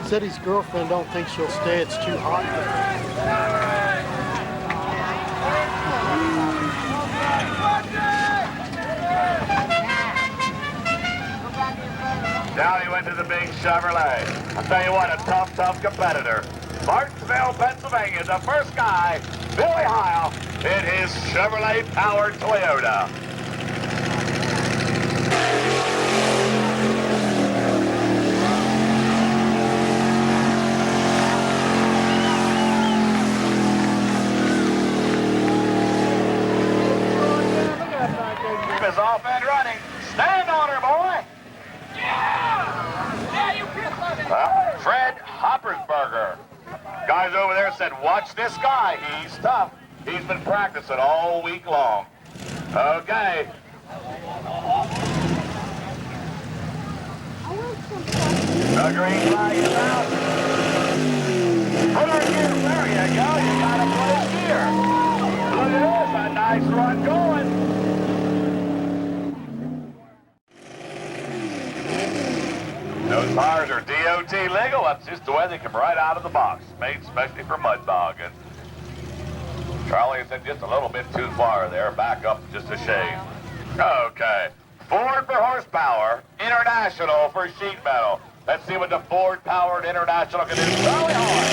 Said his girlfriend don't think she'll stay. It's too hot. Now he went to the big Chevrolet. I'll tell you what, a tough competitor. Martinsville, Pennsylvania, the first guy, Billy Heil, in his Chevrolet-powered Toyota. Is off and running. Stand on her, boy. Yeah, you kiss on it. Fred Hoffersburger. Guys over there said, watch this guy. He's tough. He's been practicing all week long. Okay. The green flag is out. Put her gear. There you go. You gotta put it here. Look at this. A nice run going. Those tires are DOT legal. That's just the way they come right out of the box. Made especially for mud bogging. Charlie said just a little bit too far there. Back up just a shade. Okay. Ford for horsepower. International for sheet metal. Let's see what the Ford-powered International can do. Charlie Hahn.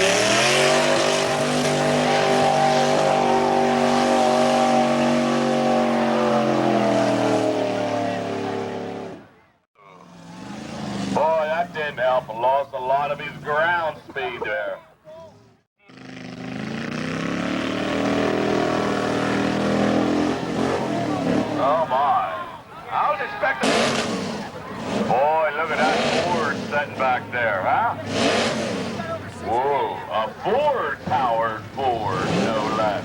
Boy, that didn't help. Lost a lot of his ground speed there. Oh my. I was expecting... Boy, look at that Ford sitting back there, huh? Whoa, a Ford-powered Ford, no less.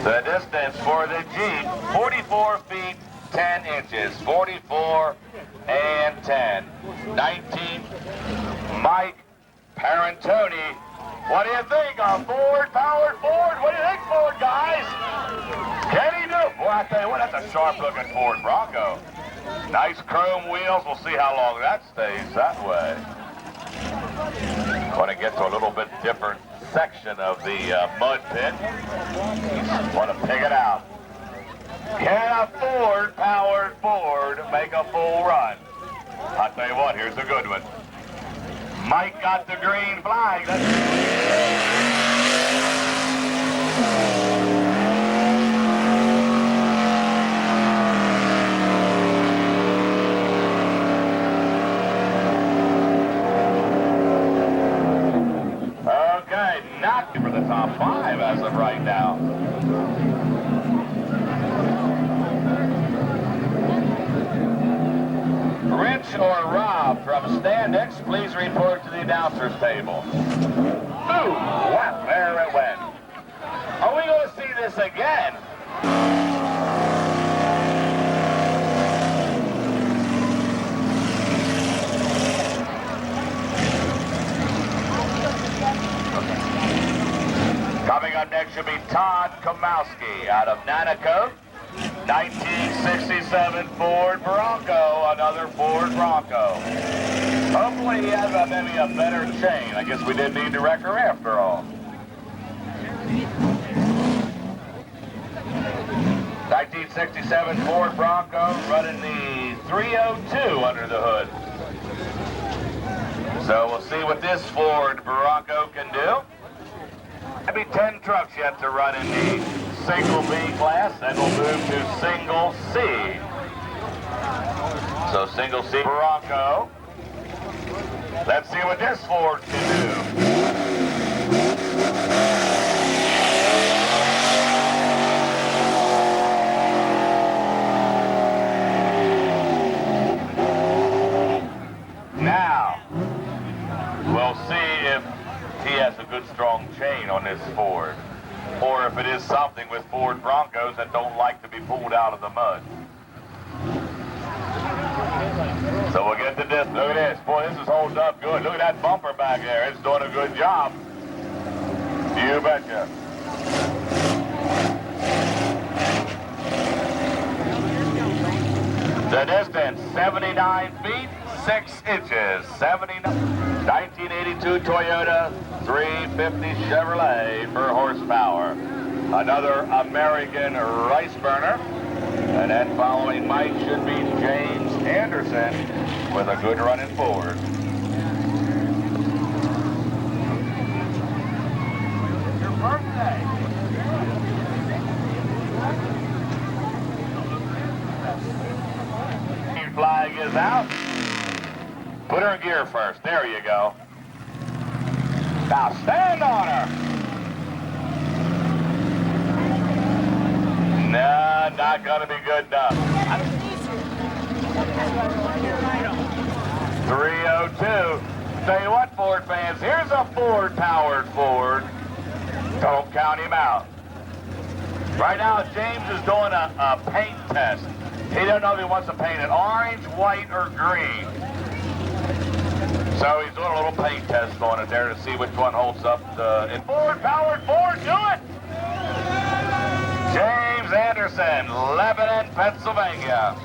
The distance for the Jeep, 44 feet, 10 inches. 44 and 10. 19, Mike Parentoni. What do you think? A Ford-powered Ford? What do you think, Ford guys? Can he do it? Boy, I tell you what, that's a sharp-looking Ford Bronco. Nice chrome wheels. We'll see how long that stays that way. Want to get to a little bit different section of the mud pit. Want to pick it out. Can a Ford-powered Ford make a full run? I'll tell you what, here's a good one. Mike got the green flag. or robbed from stand X, please report to the announcer's table. Ooh, whap, there it went. Are we going to see this again? Coming up next should be Todd Kamowski out of Nanaco. 1967 Ford Bronco, another Ford Bronco. Hopefully he has maybe a better chain. I guess we didn't need the wrecker after all. 1967 Ford Bronco running the 302 under the hood. So we'll see what this Ford Bronco can do. Maybe 10 trucks yet to run in the single B class, then we'll move to single C. So single C Bronco. Let's see what this Ford can do. Now, we'll see if he has a good strong chain on this Ford, or if it is something with Ford Broncos that don't like to be pulled out of the mud. So we'll get to this. Look at this. Boy, this is holding up good. Look at that bumper back there. It's doing a good job. You betcha. The distance, 79 feet, 6 inches. 1982 Toyota 350 Chevrolet for horsepower. Another American rice burner. And then following Mike should be James Anderson with a good running forward. Your birthday. Flag is out. Put her in gear first. There you go. Now stand on her. No, not going to be good enough. 302. Tell you what, Ford fans, here's a Ford-powered Ford. Don't count him out. Right now, James is doing a paint test. He doesn't know if he wants to paint it orange, white, or green. So he's doing a little paint test on it there to see which one holds up. Ford-powered Ford, do it! James Anderson, Lebanon, Pennsylvania.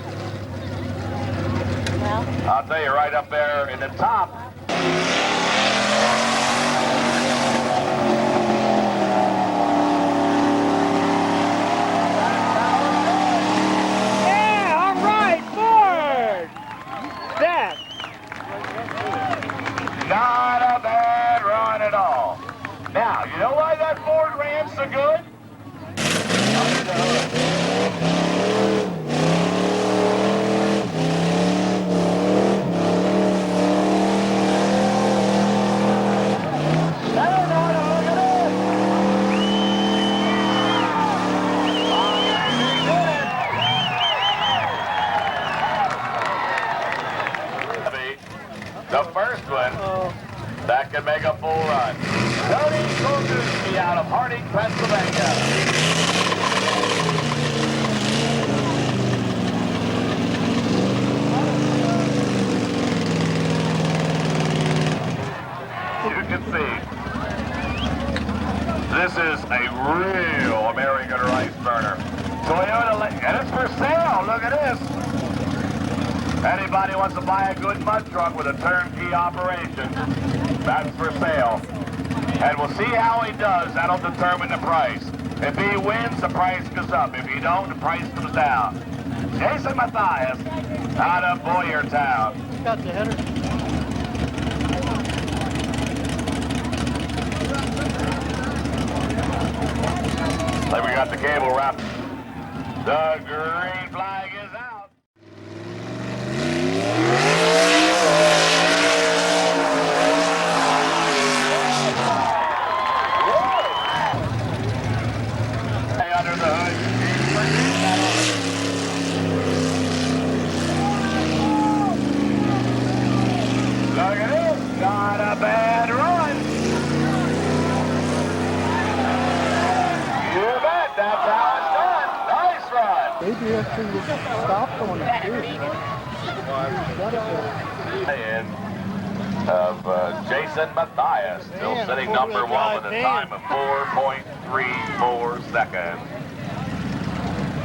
Well, I'll tell you right up there in the top. Yeah, all right, Ford! That. Not a bad run at all. Now, you know why that Ford ran so good? The first one that can make a full run. Tony Kokuski out of Harding, Pennsylvania. You can see, this is a real American rice burner. Toyota, and it's for sale. Look at this. Anybody wants to buy a good mud truck with a turnkey operation, that's for sale. And we'll see how he does. That'll determine the price. If he wins, the price goes up. If he don't, the price comes down. Jason Mathias out of Boyertown. Got the header. Like we got the cable wrapped. The green flag is out. Under the hood. stopped on it, too. And of Jason Mathias, still Man, sitting four-wheel number one with a drive time van. of 4.34 seconds.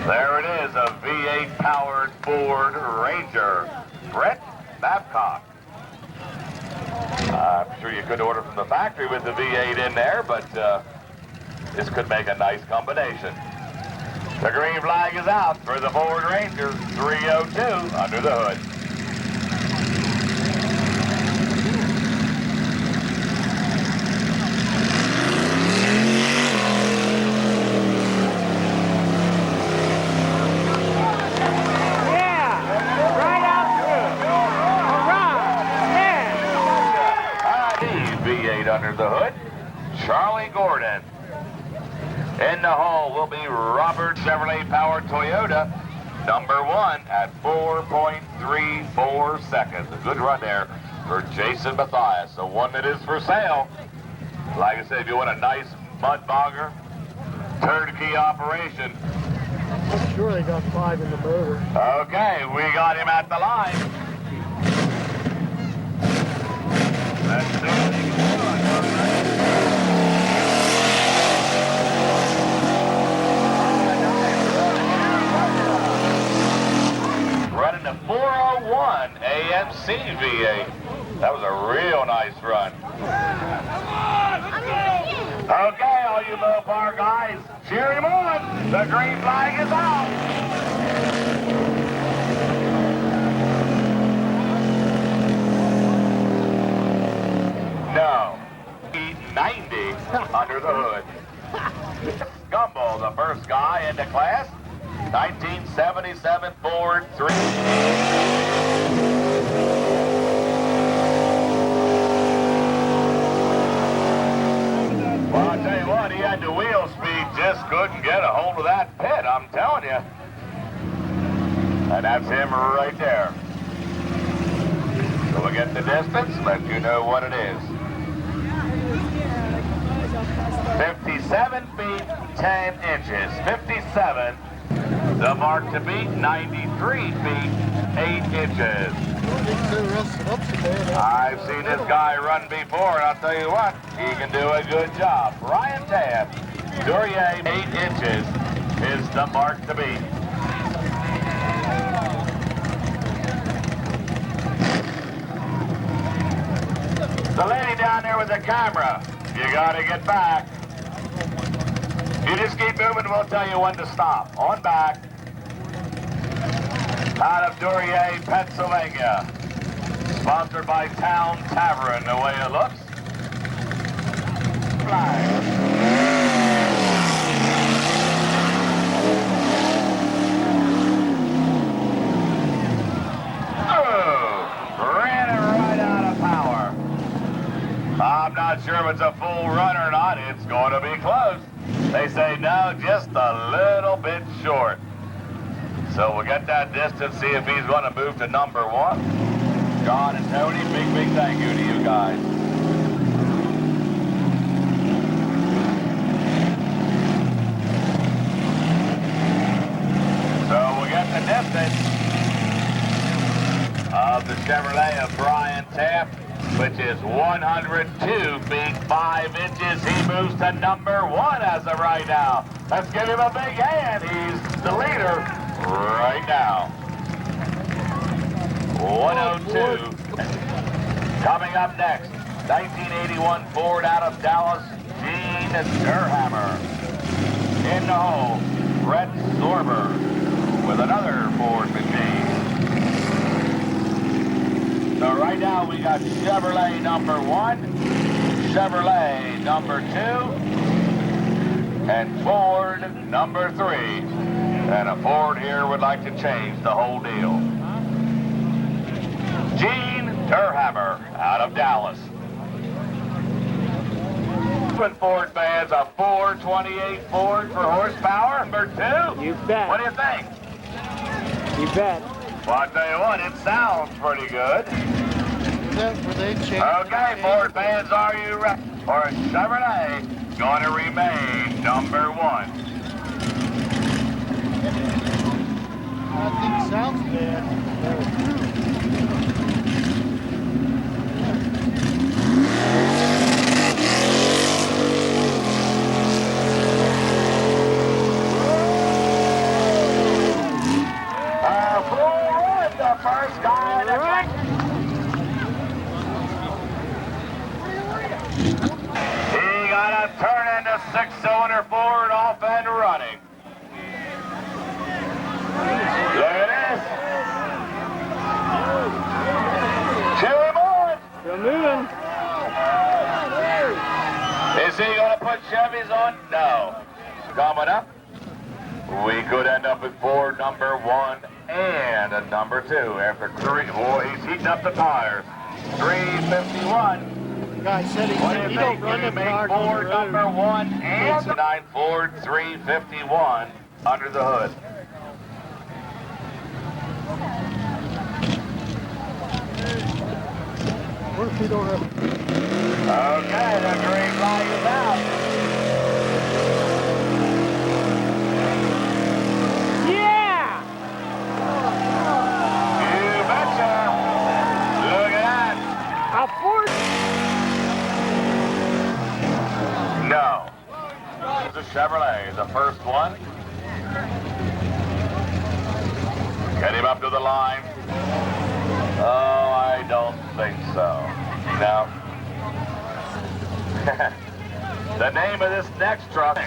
There it is, a V8 powered Ford Ranger. Brett Babcock. I'm sure you could order from the factory with the V8 in there, but this could make a nice combination. The green flag is out for the Ford Ranger 302 under the hood. Under the hood, Charlie Gordon. In the hole will be Robert Chevrolet powered Toyota, number one at 4.34 seconds. A good run there for Jason Mathias, the one that is for sale. Like I said, if you want a nice mud bogger, turnkey operation. I'm sure they got 5 in the motor. Okay, we got him at the line. Let's see what he can do. Running a 401 AMC V8. That was a real nice run. Okay, all you Mopar guys, cheer him on. The green flag is out. No. 90 under the hood. Gumball, the first guy into class. 1977 Ford 3. Well, I'll tell you what, he had the wheel speed, just couldn't get a hold of that pit, I'm telling you. And that's him right there. So we'll get the distance, let you know what it is. 57 feet, 10 inches. 57. The mark to beat, 93 feet, 8 inches. I've seen this guy run before, and I'll tell you what, he can do a good job. Ryan Tabb, Duryea, 8 inches is the mark to beat. The lady down there with the camera, you gotta get back. You just keep moving, we'll tell you when to stop. On back. Out of Duryea, Pennsylvania. Sponsored by Town Tavern, the way it looks. Flag. Ran it right out of power. I'm not sure if it's a full run or not. It's going to be close. They say no, just a little bit short. So we'll get that distance, see if he's going to move to number one. John and Tony, big thank you to you guys. So we'll get the distance of the Chevrolet of Brian Taft, which is 102 feet, 5 inches. He moves to number one as of right now. Let's give him a big hand. He's the leader right now. 102. Coming up next, 1981 Ford out of Dallas, Gene Derhammer. In the hole, Brett Sorber with another Ford machine. So right now we got Chevrolet number one, Chevrolet number two, and Ford number three. And a Ford here would like to change the whole deal. Gene Derhammer out of Dallas. Ford fans, a 428 Ford for horsepower, number two. You bet. What do you think? You bet. Well, I'll tell you what, it sounds pretty good. Okay, Ford fans, are you ready? Or is Chevrolet going to remain number one? I think sounds bad. The first guy in the back. He got a turn into six-cylinder Ford off and running. Look at this. Chili Boy. Still moving. Is he going to put Chevys on? No. Coming up, we could end up with Ford number 1 and a number 2 after 3. Boy, he's heating up the tires. 351. The guy said he don't run them cars on the Ford road. number 1 and 9 Ford 351 under the hood. What if he don't have... Okay, the green light is out. Yeah! You betcha. Look at that. A Ford. No. It's a Chevrolet, the first one. Get him up to the line. Oh, I don't think so. No. The name of this next truck.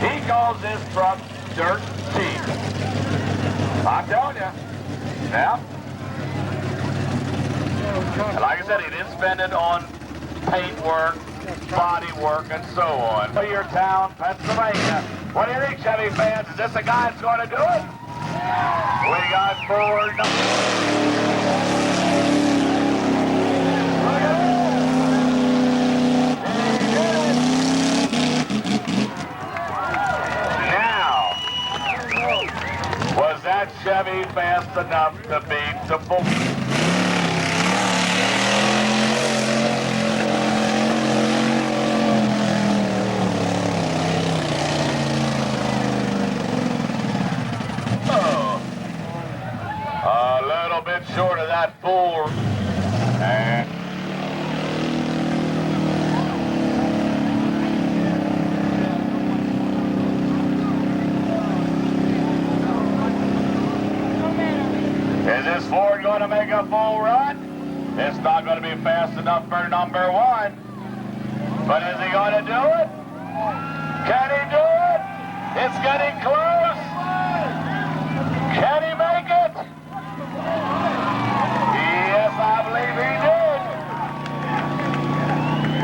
He calls this truck Dirt Cheap. I'm telling you. Yeah. And like I said, he didn't spend it on paint work, body work, and so on. For your town, Pennsylvania. What do you think, Chevy fans? Is this the guy that's going to do it? We got Ford. Now, was that Chevy fast enough to beat the Bull? A little bit short of that Ford. And is this Ford going to make a full run? It's not going to be fast enough for number 1. But is he going to do it? Can he do it? It's getting close. Can he make it? Yes, I believe he did.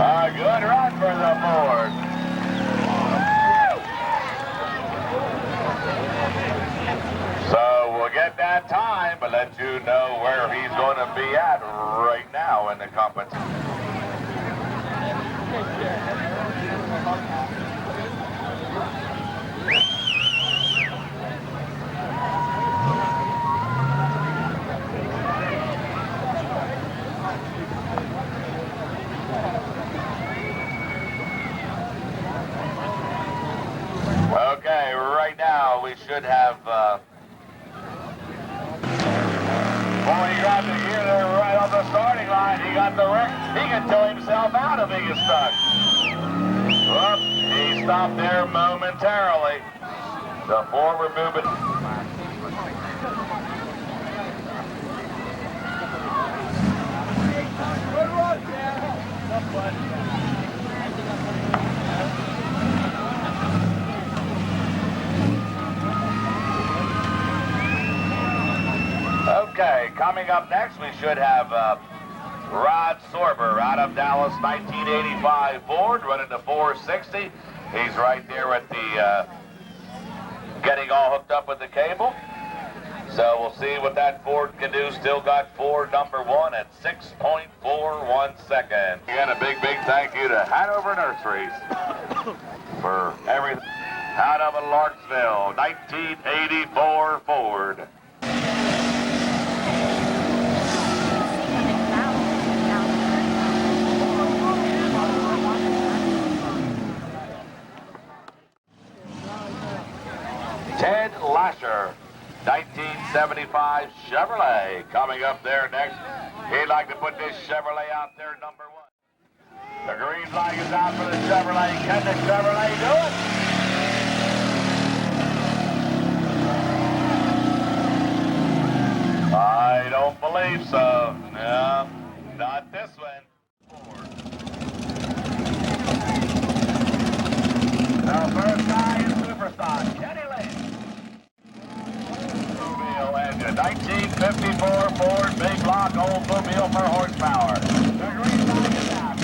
A good run for the Ford. So we'll get that time, but let you know where he's going to be at right now in the competition. Okay, right now we should have, boy, he got the gear there right off the starting line. He got the wreck. He can tow himself out if he gets stuck. Well, he stopped there momentarily. The forward movement. Good run, Dad. Okay, coming up next, we should have Rod Sorber out of Dallas, 1985 Ford, running the 460. He's right there at the, getting all hooked up with the cable. So we'll see what that Ford can do. Still got Ford number 1 at 6.41 seconds. Again, a big, big thank you to Hanover Nurseries for everything. Out of Larksville, 1984 Ford. Ted Lasher, 1975 Chevrolet. Coming up there next, he'd like to put this Chevrolet out there, number 1. The green flag is out for the Chevrolet. Can the Chevrolet do it? I don't believe so. No, not this one. The first guy is Superstock, Kenny Lynch. Oldsmobile engine, 1954 Ford big block Oldsmobile for horsepower. The green flag is out.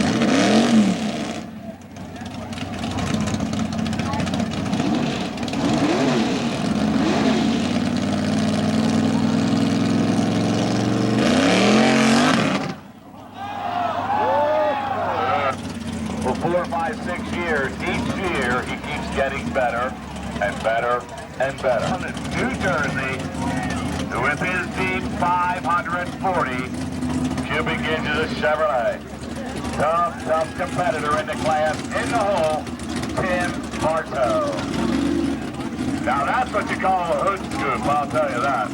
For 4, 5, 6 years, each year he keeps getting better and better and better. New Jersey, with his deep 540 cubic inches of Chevrolet. Tough competitor in the class, in the hole, Tim Barto. Now that's what you call a hood scoop, I'll tell you that.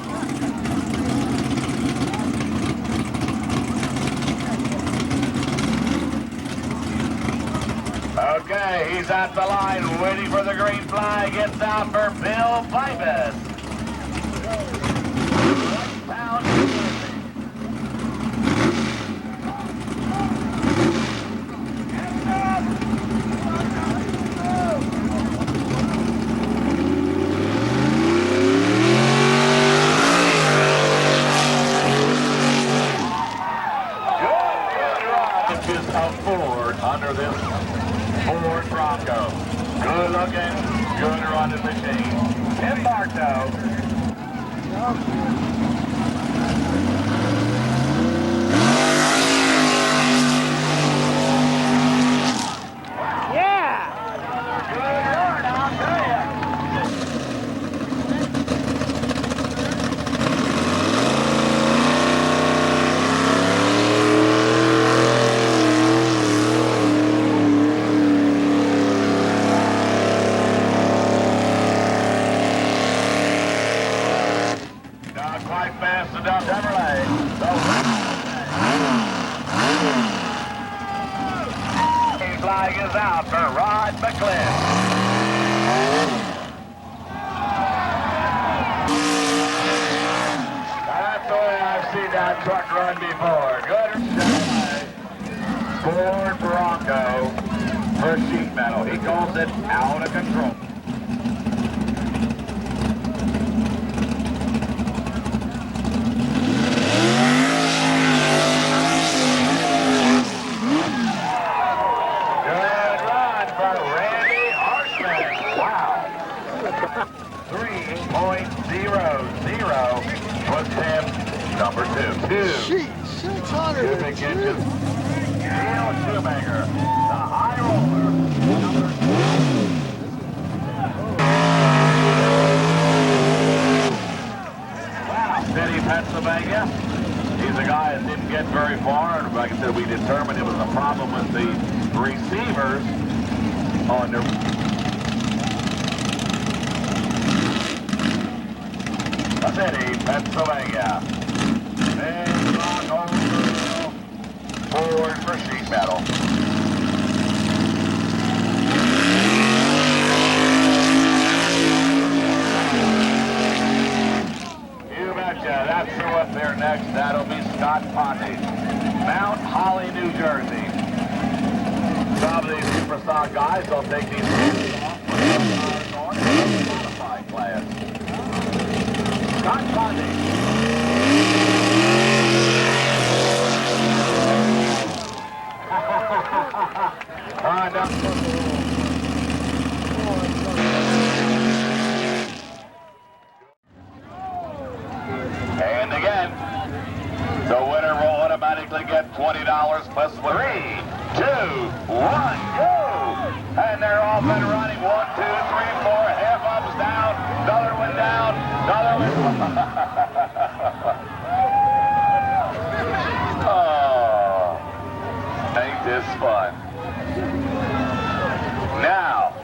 Okay, he's at the line, waiting for the green flag. It's out for Bill Bibus. Down. Good of Ford under this Ford Bronco. Good looking, good running machine. Tim Barto. Yeah! Good run, I'll tell you. Fast enough, Chevrolet. The flag is out for Rod McClinn. That's the way I've seen that truck run before. Good Chevrolet. Ford Bronco for sheet metal. He calls it out of control. Puts him number 2. Jeez, 600. Cubic inches. Heil Shoemaker, the high roller, number 2. Wow, City, Pennsylvania. He's a guy that didn't get very far, and like I said, we determined it was a problem with the receivers on their... City, Pennsylvania. Big block over Ford for sheet metal. You betcha. That's who up there next. That'll be Scott Pondish. Mount Holly, New Jersey. Some of these superstar guys will take these off for the modified class. Scott Pondish. And again, the winner will automatically get $20 plus 3, 2, 1, go! And they're off and running. 1, 2, 3, 4. Half ups down. Another one down. Another one. Oh, ain't this fun? Now,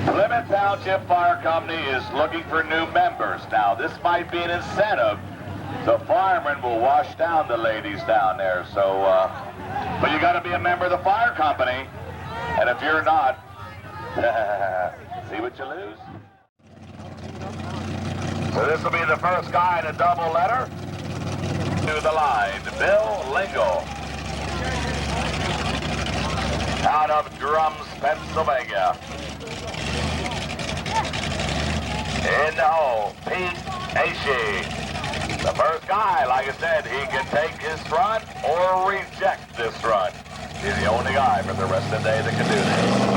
Plymouth Town Township Fire Company is looking for new members. Now, this might be an incentive. The firemen will wash down the ladies down there. So, but you got to be a member of the fire company. And if you're not, see what you lose. So this will be the first guy in a double letter. To the line, Bill Lingle. Out of Drums, Pennsylvania. In the hole, Pete Ashey. The first guy, like I said, he can take his run or reject this run. He's the only guy for the rest of the day that can do this.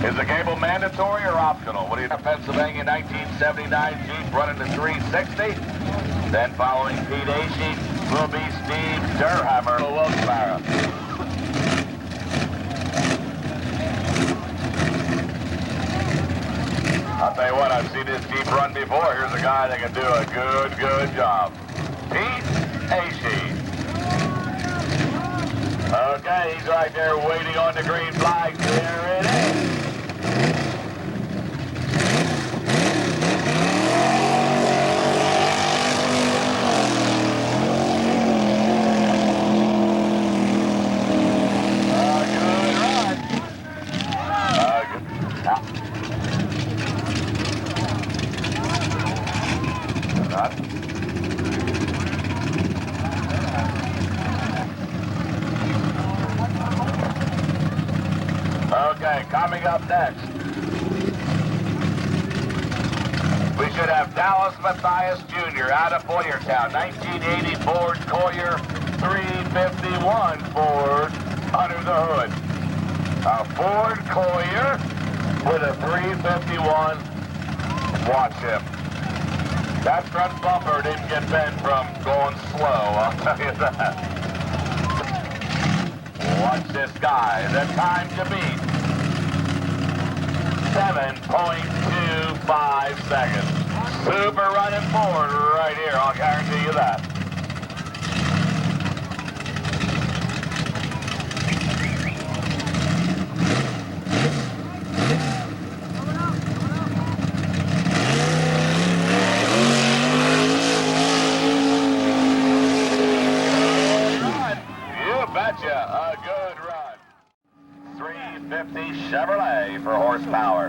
Is the cable mandatory or optional? What do you know? Pennsylvania 1979 Jeep running to 360. Then following Pete Ashey will be Steve Derhammer. Wilkes-Barre. I'll tell you what, I've seen this Jeep run before. Here's a guy that can do a good job. Pete Ashey. Okay, he's right there waiting on the green flag. There it is. Okay, coming up next, we should have Dallas Mathias Jr. out of Boyertown, 1980 Ford Collier 351 Ford under the hood. A Ford Collier with a 351. Watch him. That front bumper didn't get bent from going slow, I'll tell you that. Watch this guy. The time to beat. 7.25 seconds. Super running forward right here, I'll guarantee you that. A good run. 350 Chevrolet for horsepower.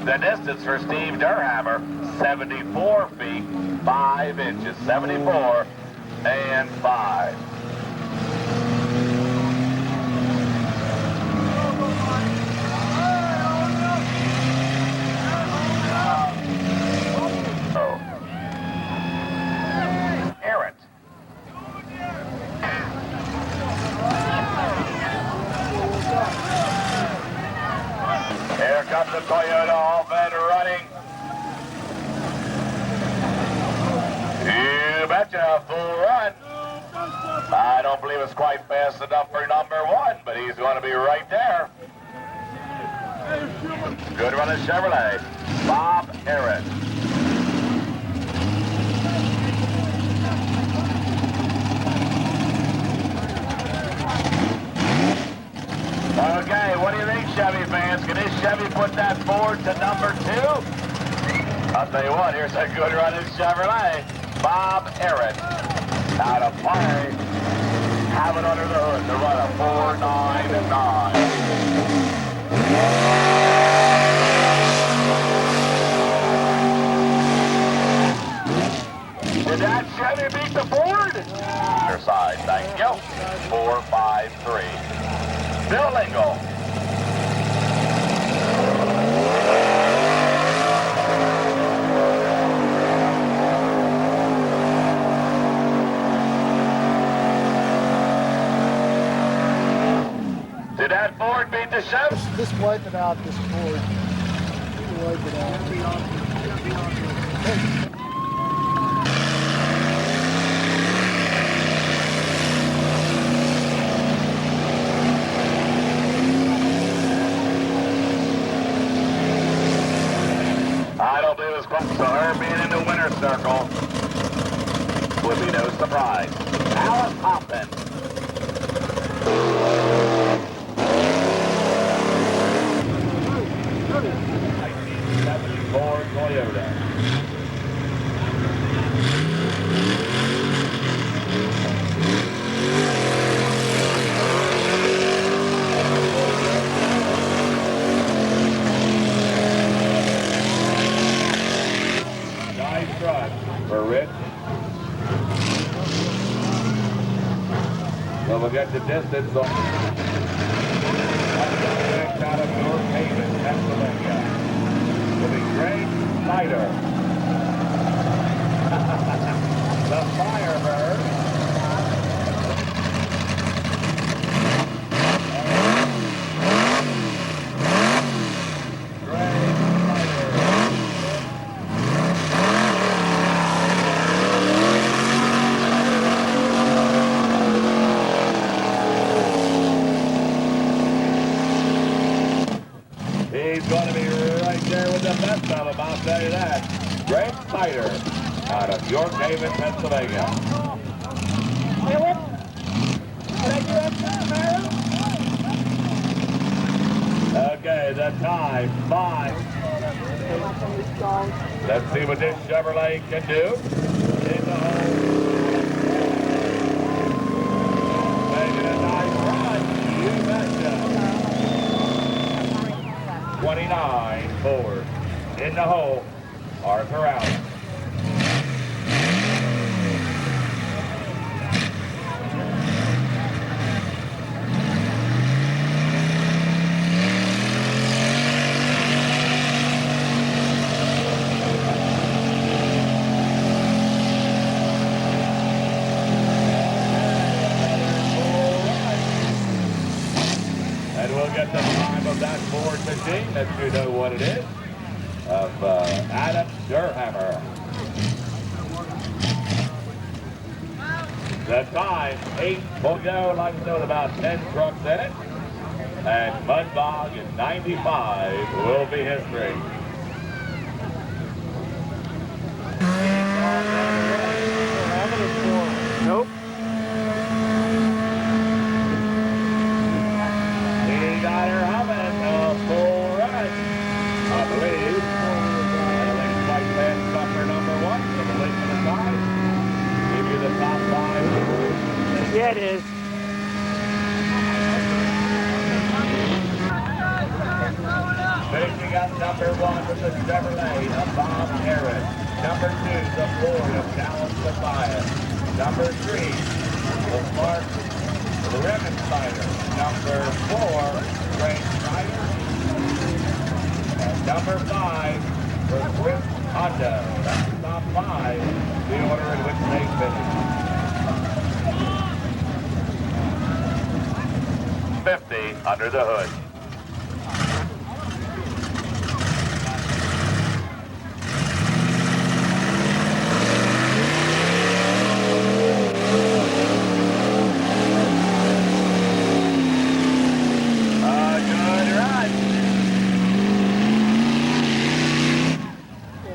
The distance for Steve Derhammer, 74 feet, 5 inches. 74 and 5. Here comes the Toyota Hoffman running. You betcha, full run. I don't believe it's quite fast enough for number 1, but he's going to be right there. Good run of Chevrolet. Bob Aaron. Okay, what do you think, Chevy fans? Can this Chevy put that Ford to number 2? I'll tell you what, here's a good run in Chevrolet. Bob Aaron, out of play, have it under the hood to run a 4.99. Did that Chevy beat the Ford? Your side, thank you. 4.53. Bill Lingle. Did that Ford beat the Chevy? Just wipe it out, this Ford. Wipe it out. He'll do his clutch, so her being in the winner's circle would be no surprise. Alice Hoffman. 1974 Toyota. Nice run for Rich. So we'll get the distance on out of North Haven, Pennsylvania. Will be Greg Snyder. The Firebird. He's going to be right there with the best of them, I'll tell you that. Greg Snyder out of York Haven, Pennsylvania. Okay, the time, 5. Let's see what this Chevrolet can do. In the hole. Making a nice run, you betcha. 29 forward. In the hole, Arthur Allen. And we'll get the time of that Ford machine, let you know what it is, of Adam Derhammer. The time, 8 will go, like I know, about 10 trucks in it. And Mudbog in 95 will be history. Nope. He got her humming a full run, I believe. And I think it's White Man Suffer number 1, so the link to the side. Give you the top 5. Yeah, it is. Finishing up number 1 with the Chevrolet of Bob Harris. Number 2, the Ford of Dallas Mathias. Number 3, the Mark Remensteiner. Number 4, Frank Snyder. And number 5, for Chris Honda. That's the top 5, the order in which they finished. 50 under the hood.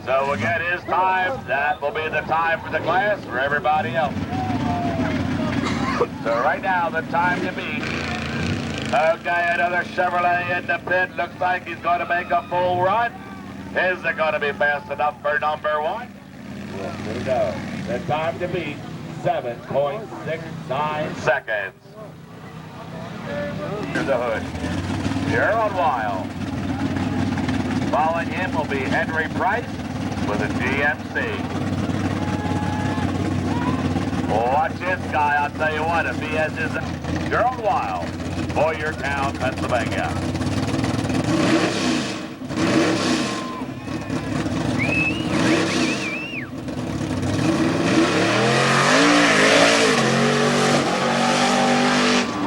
So we'll get his time. That will be the time for the class for everybody else. So right now, the time to beat. Okay, another Chevrolet in the pit. Looks like he's going to make a full run. Is it going to be fast enough for number 1? Yes, here we go. The time to beat, 7.69 seconds. Here's the hood. Here on Weil. Following him will be Henry Price with a GMC. Watch this guy, I'll tell you what, if he has his Gerald Weil, Boyertown, Pennsylvania.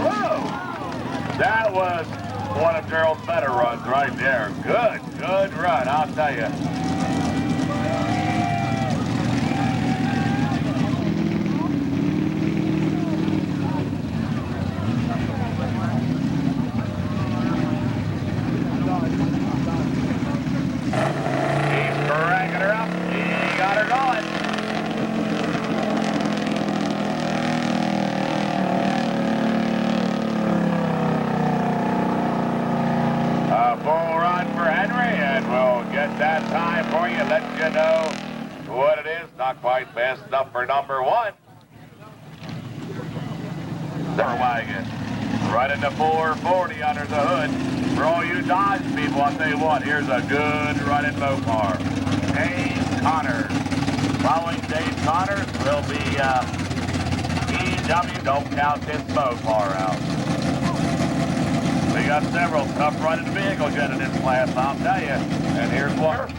Whoa! That was one of Gerald's better runs right there. Good run, I'll tell you. He's correct. get that time for you, let you know what it is. Not quite fast enough for number one. Wagon right into 440 under the hood. For all you Dodge people, I'll tell you what, here's a good running Mopar. Dave Connors. Following Dave Connors will be EW. Don't count this Mopar out. We got several tough running vehicles yet in this class, I'll tell you. And here's one.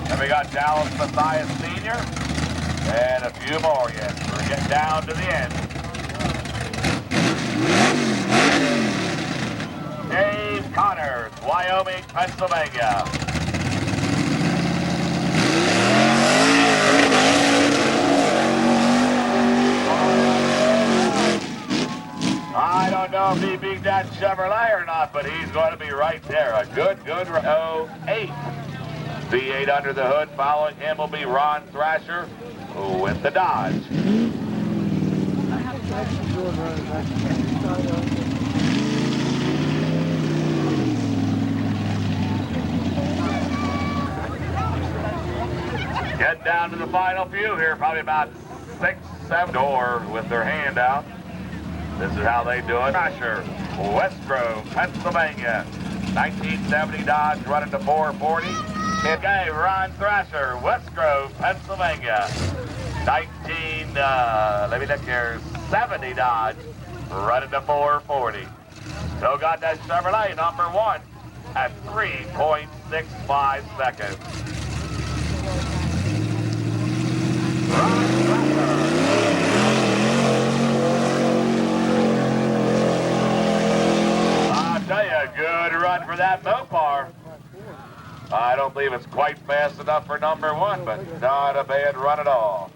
And we got Dallas Mathias Sr. and a few more yet. We're getting down to the end. Dave Connors, Wyoming, Pennsylvania. I don't know if he beat that Chevrolet or not, but he's going to be right there. A good 08. V8 under the hood. Following him will be Ron Thrasher with the Dodge. Get down to the final few here, probably about 6, 7 door with their hand out. This is how they do it. Lasher, West Grove, Pennsylvania. 1970 Dodge running to 440. Okay, Ron Thrasher, West Grove, Pennsylvania. 70 Dodge running to 440. Still got that Chevrolet number one at 3.65 seconds. Ron Thrasher. I'll tell you, a good run for that Mopar. I don't believe it's quite fast enough for number one, but not a bad run at all.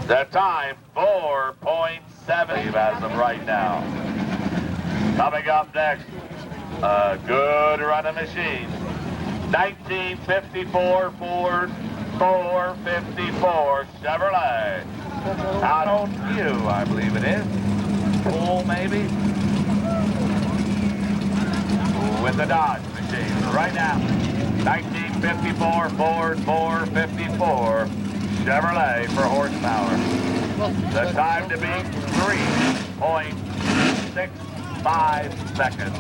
The time, 4.7 as of right now. Coming up next, a good running machine. 1954 Ford 454 Chevrolet. Out on view, I believe it is. Full, maybe. With the Dodge machine right now. 1954 Ford 454 Chevrolet for horsepower. The time to beat 3.65 seconds.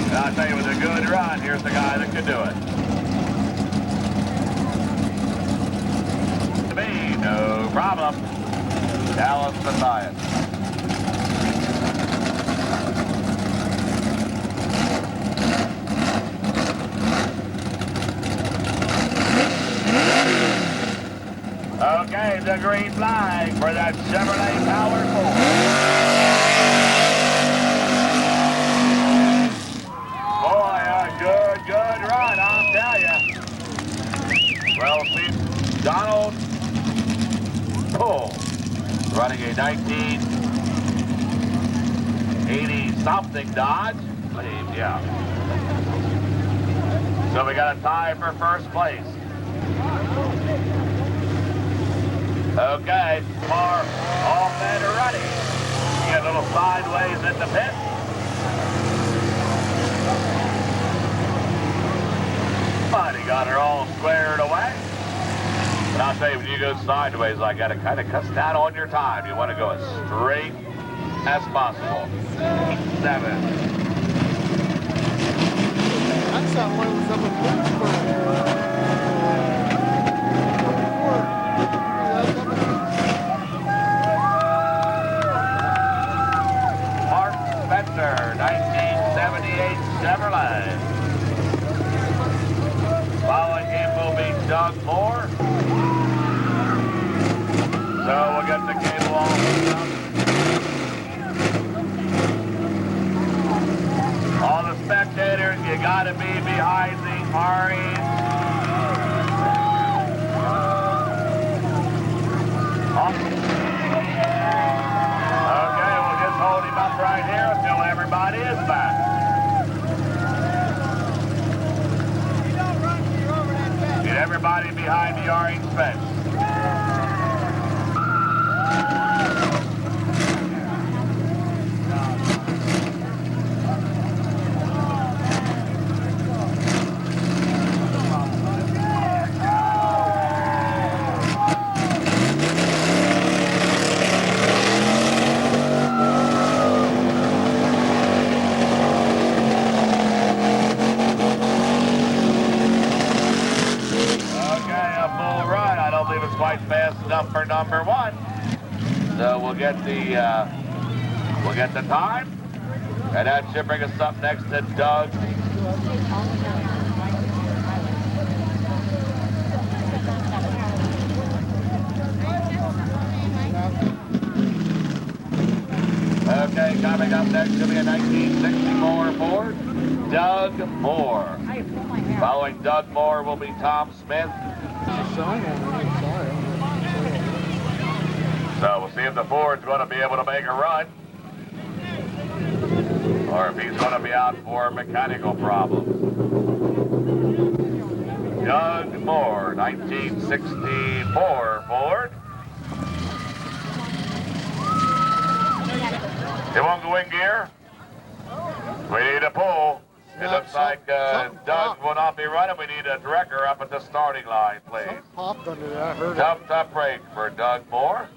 And I'll tell you, with a good run, here's the guy that could do it. To me, no problem. Dallas Mathias. Okay, the green flag for that Chevrolet Power 4. Boy, a good run, I'll tell you. Well, see, Donald Poole running a 1980-something Dodge. Yeah. So we got a tie for first place. Okay, car all men are ready. Get a little sideways in the pit. But he got her all squared away. And I'll tell you, when you go sideways like that, it kind of cuts down on your time. You want to go as straight as possible. 7. That's not one of those up in Hoffersburger. Mark Spencer, 1978 Chevrolet. Following him will be Doug Moore. So we'll get the cable all hooked up. All the spectators, you gotta be behind the orange. Okay, we'll just hold him up right here until everybody is back. Get everybody behind the orange fence. get the time, and that should bring us up next to Doug. Okay, coming up next will be a 1964 Ford, Doug Moore. Following Doug Moore will be Tom Smith. So we'll see if the Ford's going to be able to make a run, or if he's going to be out for mechanical problems. Doug Moore, 1964 Ford. It won't go in gear. We need a pull. It looks like Doug will not be running. We need a director up at the starting line, please. Something popped under there. I heard it. Tough break for Doug Moore.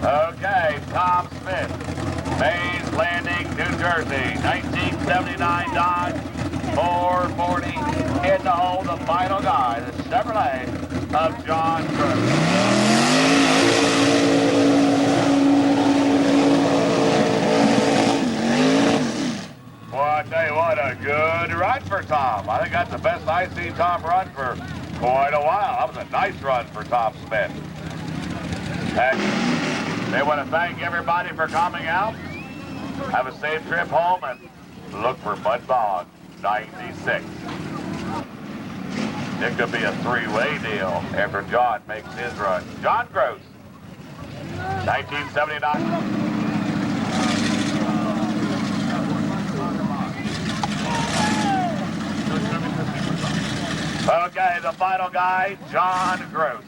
Okay, Tom Smith, Mays Landing, New Jersey, 1979 Dodge 440 in the hole, the final guy, the Chevrolet of John Gross. Well, I tell you what, a good run for Tom. I think that's the best I've seen Tom run for quite a while. That was a nice run for Tom Smith. And they want to thank everybody for coming out. Have a safe trip home and look for Mud Bog 96. It could be a three-way deal after John makes his run. John Gross, 1979. Okay, the final guy, John Gross.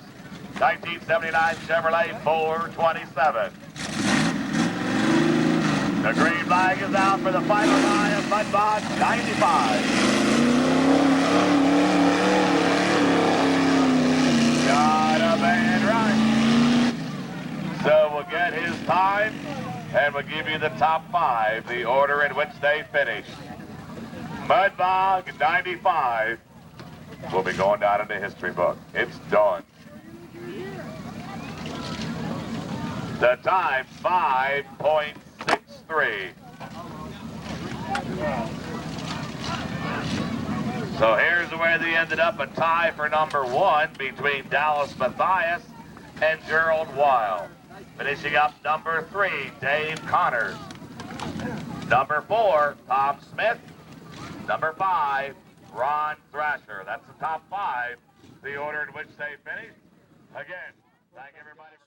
1979 Chevrolet 427. The green flag is out for the final guy of Mud Bog 95. Got a bad run. So we'll get his time, and we'll give you the top five, the order in which they finished. Mud Bog 95 will be going down in the history book. It's done. The time, 5.63. So here's where they ended up, a tie for number one between Dallas Mathias and Gerald Weil. Finishing up number three, Dave Connors. Number four, Tom Smith. Number five, Ron Thrasher. That's the top five, the order in which they finished. Again, thank everybody for